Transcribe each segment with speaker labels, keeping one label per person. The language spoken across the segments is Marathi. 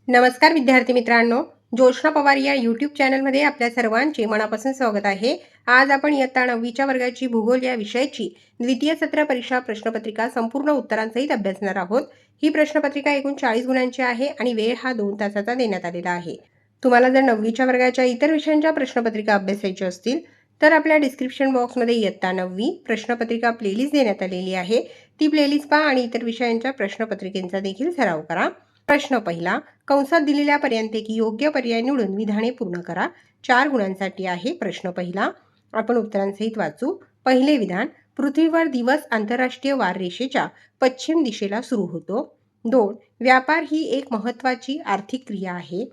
Speaker 1: नमस्कार विद्यार्थी मित्रांनो, ज्योत्स्ना पवार या यूट्यूब चॅनलमध्ये आपल्या सर्वांचे मनापासून स्वागत आहे. आज आपण इयत्ता 9वीच्या वर्गाची भूगोल या विषयाची द्वितीय सत्र परीक्षा प्रश्नपत्रिका संपूर्ण उत्तरांसहित अभ्यासणार आहोत. ही प्रश्नपत्रिका एकूण 40 गुणांची आहे आणि वेळ हा 2 तासाचा देण्यात आलेला आहे. तुम्हाला जर 9वीच्या वर्गाच्या इतर विषयांच्या प्रश्नपत्रिका अभ्यासायच्या असतील तर आपल्या डिस्क्रिप्शन बॉक्समध्ये इयत्ता 9वी प्रश्नपत्रिका प्लेलिस्ट देण्यात आलेली आहे. ती प्लेलिस्ट पहा आणि इतर विषयांच्या प्रश्नपत्रिकेचा देखील सराव करा. प्रश्न पहिला, कंसात दिलेल्या पर्यायांपैकी योग्य पर्याय निवडून विधाने पूर्ण करा. 4 गुणांसाठी आहे प्रश्न पहिला. आपण उत्तरांसहित वाचू. पहिले विधान, पृथ्वीवर दिवस आंतरराष्ट्रीय वाररेषेच्या पश्चिम दिशेला सुरू होतो. 2. व्यापार ही एक महत्त्वाची आर्थिक क्रिया आहे.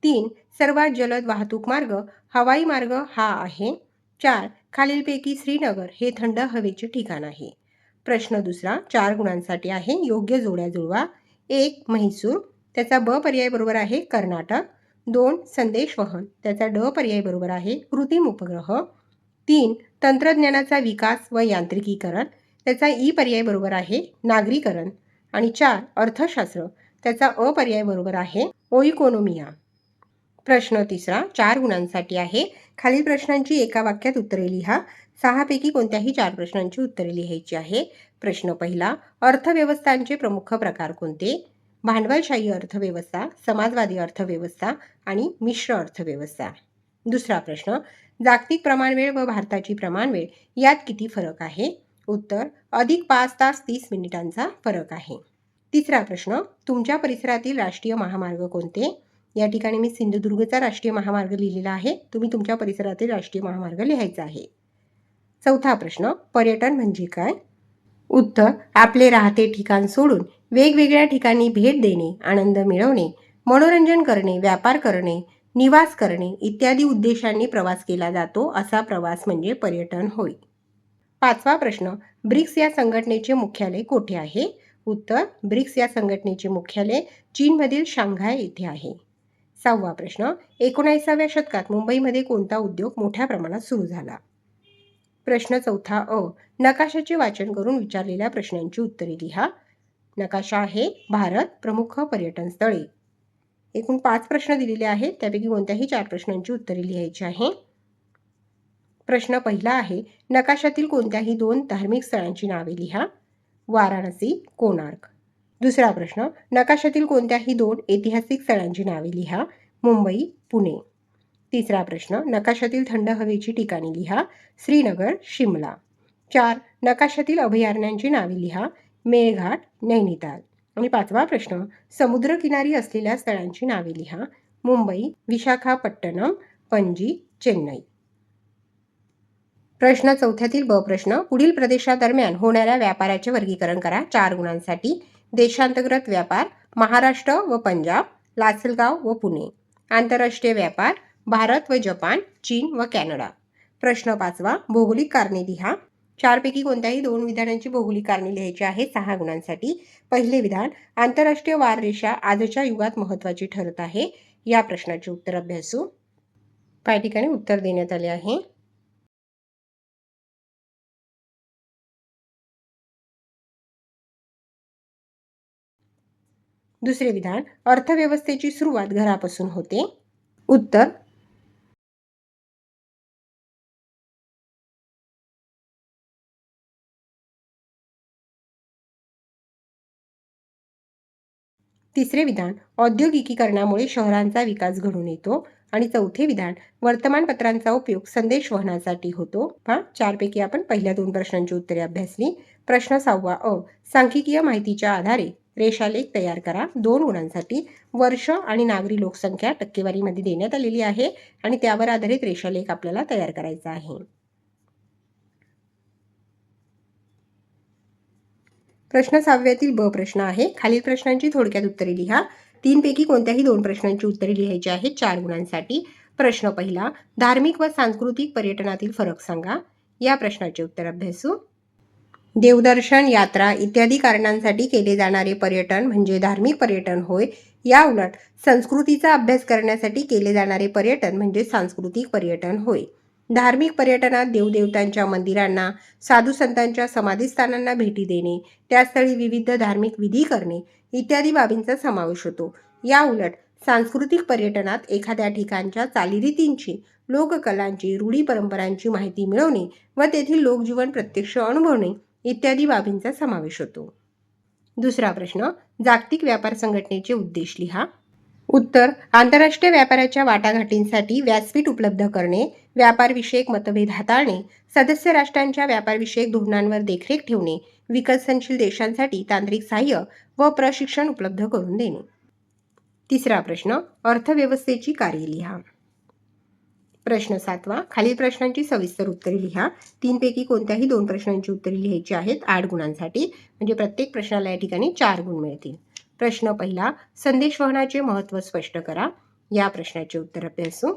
Speaker 1: 3. सर्वात जलद वाहतूक मार्ग हवाई मार्ग हा आहे. 4. खालीलपैकी श्रीनगर हे थंड हवेचे ठिकाण आहे. प्रश्न दुसरा 4 गुणांसाठी आहे. योग्य जोड्या जुळवा. 1. म्हैसूर, त्याचा ब पर्याय बरोबर आहे कर्नाटक. 2. संदेशवहन, त्याचा ड पर्याय बरोबर आहे कृत्रिम उपग्रह. 3. तंत्रज्ञानाचा विकास व यांत्रिकीकरण, त्याचा ई पर्याय बरोबर आहे नागरीकरण. आणि 4. अर्थशास्त्र, त्याचा अ पर्याय बरोबर आहे ओइकोनोमिया. प्रश्न तिसरा 4 गुणांसाठी आहे. खालील प्रश्नांची एका वाक्यात उत्तरे लिहा. 6 पैकी कोणत्याही 4 प्रश्नांची उत्तरे लिहायची आहे. प्रश्न पहिला, अर्थव्यवस्थांचे प्रमुख प्रकार कोणते? भांडवलशाही अर्थव्यवस्था, समाजवादी अर्थव्यवस्था आणि मिश्र अर्थव्यवस्था. दुसरा प्रश्न, जागतिक प्रमाणवेळ व भारताची प्रमाणवेळ यात किती फरक आहे? उत्तर, अधिक 5 तास 30 मिनिटांचा फरक आहे. तिसरा प्रश्न, तुमच्या परिसरातील राष्ट्रीय महामार्ग कोणते? या ठिकाणी मी सिंधुदुर्गचा राष्ट्रीय महामार्ग लिहिलेला आहे. तुम्ही तुमच्या परिसरातील राष्ट्रीय महामार्ग लिहायचा आहे. चौथा प्रश्न, पर्यटन म्हणजे काय? उत्तर, आपले राहते ठिकाण सोडून वेगवेगळ्या ठिकाणी भेट देणे, आनंद मिळवणे, मनोरंजन करणे, व्यापार करणे, निवास करणे इत्यादी उद्देशांनी प्रवास केला जातो. असा प्रवास म्हणजे पर्यटन होय. पाचवा प्रश्न, ब्रिक्स या संघटनेचे मुख्यालय कोठे आहे? उत्तर, ब्रिक्स या संघटनेचे मुख्यालय चीनमधील शांघाय येथे आहे. 6वा प्रश्न, 19व्या शतकात मुंबईमध्ये कोणता उद्योग मोठ्या प्रमाणात सुरू झाला? प्रश्न चौथा अ, नकाशाचे वाचन करून विचारलेल्या प्रश्नांची उत्तरे लिहा. नकाशा आहे भारत, प्रमुख पर्यटन स्थळे. एकूण 5 प्रश्न दिलेले आहेत. त्यापैकी कोणत्याही 4 प्रश्नांची उत्तरे लिहायची आहे. प्रश्न पहिला आहे, नकाशातील कोणत्याही 2 धार्मिक स्थळांची नावे लिहा. वाराणसी, कोणार्क. दुसरा प्रश्न, नकाशातील कोणत्याही 2 ऐतिहासिक स्थळांची नावे लिहा. मुंबई, पुणे. तिसरा प्रश्न, नकाशातील थंड हवेची ठिकाणे लिहा. श्रीनगर, शिमला. 4. नकाशातील अभयारण्यांची नावे लिहा. मेळघाट, नैनिताल. आणि 5वा प्रश्न, समुद्रकिनारी असलेल्या स्थळांची नावे लिहा. मुंबई, विशाखापट्टणम, पणजी, चेन्नई. प्रश्न चौथ्यातील ब प्रश्न, पुढील प्रदेशादरम्यान होणाऱ्या व्यापाराचे वर्गीकरण करा. 4 गुणांसाठी. देशांतर्गत व्यापार महाराष्ट्र व पंजाब, लासलगाव व पुणे. आंतरराष्ट्रीय व्यापार भारत व जपान, चीन व कॅनडा. प्रश्न 5वा, भौगोलिक कारणे लिहा. 4 पैकी कोणत्याही 2 विधानांची भौगोलिक कारणे लिहायची आहे. 6 गुणांसाठी. पहिले विधान, आंतरराष्ट्रीय वाररेषा आजच्या युगात महत्त्वाची ठरत आहे. या प्रश्नाचे उत्तर अभ्यासू. काही ठिकाणी उत्तर देण्यात आले आहे. दुसरे विधान, अर्थव्यवस्थेची सुरुवात घरापासून होते. उत्तर, तिसरे विधान, औद्योगिकीकरणामुळे शहरांचा विकास घडून येतो. आणि चौथे विधान, वर्तमानपत्रांचा उपयोग संदेशवहनासाठी होतो. 4 पैकी आपण पहिल्या 2 प्रश्नांची उत्तरे अभ्यासली. प्रश्न 6वा अ, सांख्यिकीय माहितीच्या आधारे रेषालेख तयार करा. 2 गुणांसाठी. वर्ष आणि नागरी लोकसंख्या टक्केवारीमध्ये देण्यात आलेली आहे आणि त्यावर आधारित रेषालेख आपल्याला तयार करायचा आहे. प्रश्न 6व्यातील ब प्रश्न आहे. खालील प्रश्नांची थोडक्यात उत्तरे लिहा. 3 पैकी कोणत्याही 2 प्रश्नांची उत्तरे लिहायची आहेत. 4 गुणांसाठी. प्रश्न पहिला, धार्मिक व सांस्कृतिक पर्यटनातील फरक सांगा. या प्रश्नाचे उत्तर अभ्यासू. देवदर्शन, यात्रा इत्यादी कारणांसाठी केले जाणारे पर्यटन म्हणजे धार्मिक पर्यटन होय. या उलट संस्कृतीचा अभ्यास करण्यासाठी केले जाणारे पर्यटन म्हणजे सांस्कृतिक पर्यटन होय. धार्मिक पर्यटनात देवदेवतांच्या मंदिरांना, साधू संतांच्या समाधीस्थानांना भेटी देणे, त्या स्थळी विविध धार्मिक विधी करणे इत्यादी बाबींचा समावेश होतो. या उलट सांस्कृतिक पर्यटनात एखाद्या ठिकाणच्या चालीरीतींची, लोककलांची, रूढी परंपरांची माहिती मिळवणे व तेथील लोकजीवन प्रत्यक्ष अनुभवणे इत्यादी बाबींचा समावेश होतो. दुसरा प्रश्न, जागतिक व्यापार संघटनेचे उद्देश लिहा. उत्तर, आंतरराष्ट्रीय व्यापाराच्या वाटाघाटींसाठी व्यासपीठ उपलब्ध करणे, व्यापारविषयक मतभेद हाताळणे, सदस्य राष्ट्रांच्या व्यापारविषयक धोरणांवर देखरेख ठेवणे, विकसनशील देशांसाठी तांत्रिक सहाय्य व प्रशिक्षण उपलब्ध करून देणे. तिसरा प्रश्न, अर्थव्यवस्थेची कार्ये लिहा. प्रश्न 7वा, खालील प्रश्नांची सविस्तर उत्तरे लिहा. 3 पैकी कोणत्याही 2 प्रश्नांची उत्तरे लिहायची आहेत 8 गुणांसाठी, म्हणजे प्रत्येक प्रश्नाला या ठिकाणी 4 गुण मिळतील. प्रश्न पहिला, संदेशवहनाचे महत्त्व स्पष्ट करा. या प्रश्नाचे उत्तर अभ्यासू.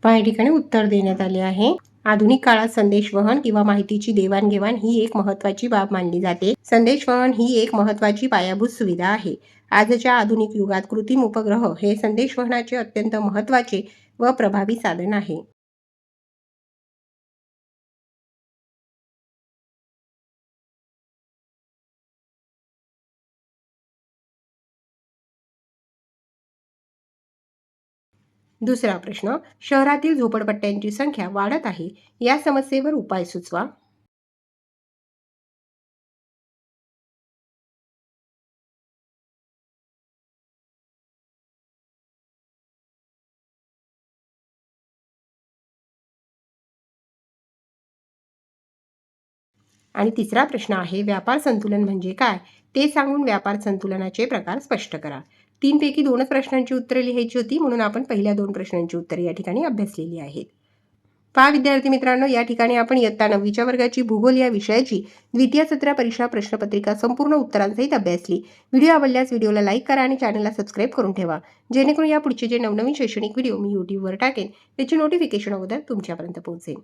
Speaker 1: पहा, या ठिकाणी उत्तर देण्यात आले आहे. आधुनिक काळात संदेशवहन किंवा माहितीची देवाणघेवाण ही एक महत्त्वाची बाब मानली जाते. संदेशवहन ही एक महत्त्वाची पायाभूत सुविधा आहे. आजच्या आधुनिक युगात कृत्रिम उपग्रह हे संदेशवहनाचे अत्यंत महत्त्वाचे व प्रभावी साधन आहे. दुसरा प्रश्न, शहरातील झोपडपट्ट्यांची संख्या वाढत आहे. या समस्येवर उपाय सुचवा. आणि तिसरा प्रश्न आहे, व्यापार संतुलन म्हणजे काय ते सांगून व्यापार संतुलनाचे प्रकार स्पष्ट करा. 3 पैकी 2च प्रश्नांची उत्तरे लिहायची होती, म्हणून आपण पहिल्या 2 प्रश्नांची उत्तरे या ठिकाणी अभ्यासलेली आहेत. पहा विद्यार्थी मित्रांनो, या ठिकाणी आपण इयत्ता 9वीच्या वर्गाची भूगोल या विषयाची द्वितीय सत्र परीक्षा प्रश्नपत्रिका संपूर्ण उत्तरांसहित अभ्यासली. व्हिडिओ आवडल्यास व्हिडिओला लाईक करा आणि चॅनलला सबस्क्राईब करून ठेवा, जेणेकरून या पुढचे जे नवनवीन शैक्षणिक व्हिडिओ मी यूट्यूबवर टाकेन त्याची नोटिफिकेशन अगोदर तुमच्यापर्यंत पोहोचेल.